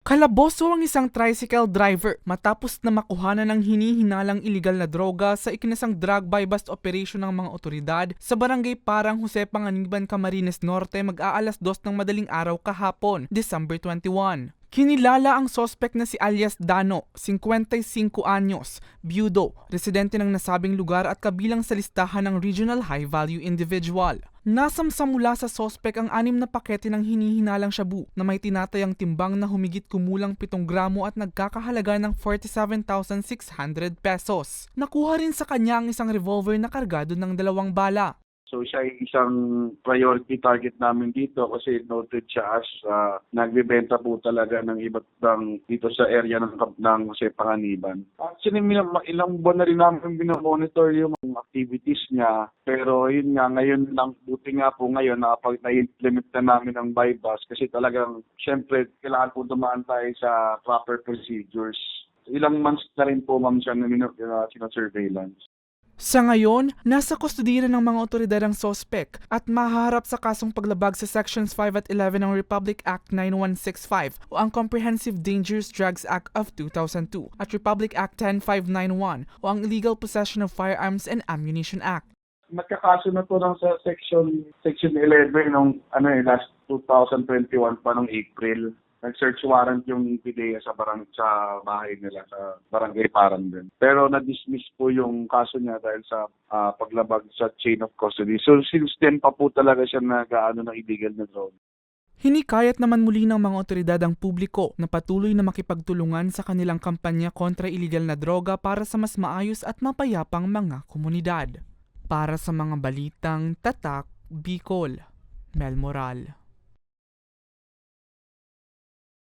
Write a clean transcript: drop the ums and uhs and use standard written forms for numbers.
Kalaboso ang isang tricycle driver matapos na makuhanan ng hinihinalang iligal na droga sa ikinasang drug buy bust operation ng mga otoridad sa barangay Parang Jose Panganiban, Camarines Norte mag-aalas 2 ng madaling araw kahapon, December 21. Kinilala ang sospek na si alias Dano, 55 anyos, byudo, residente ng nasabing lugar at kabilang sa listahan ng Regional High Value Individual. Nasamsam mula sa sospek ang 6 na pakete ng hinihinalang shabu na may tinatayang timbang na humigit kumulang 7 gramo at nagkakahalaga ng 47,600 pesos. Nakuha rin sa kanya ang isang revolver na kargado ng 2 bala. So siya ay isang priority target namin dito kasi noted siya as nagbebenta po talaga ng iba't ibang dito sa area ng Jose Panganiban. Actually, ilang buwan na rin namin binomonitor yung activities niya. Pero yun nga, ngayon lang, buti nga po ngayon na-implement na namin ang buy bust kasi talagang syempre kailangan po dumaan tayo sa proper procedures. Ilang months na rin po ma'am siya na sinasurveillance. Sa ngayon, nasa kustodiya ng mga otoridad ang sospek at mahaharap sa kasong paglabag sa Sections 5 at 11 ng Republic Act 9165 o ang Comprehensive Dangerous Drugs Act of 2002 at Republic Act 10591 o ang Illegal Possession of Firearms and Ammunition Act. Nagkakaso na to ng sa Section 11 nung last 2021 pa nung April. Nag-search warrant yung PDEA sa bahay nila sa Barangay Parang din. Pero na-dismiss po yung kaso niya dahil sa paglabag sa chain of custody. So since then pa po talaga siya ng illegal na drug. Hinikayat naman muli ng mga otoridad ang publiko na patuloy na makipagtulungan sa kanilang kampanya kontra iligal na droga para sa mas maayos at mapayapang mga komunidad. Para sa mga balitang Tatak, Bicol, Mel Moral.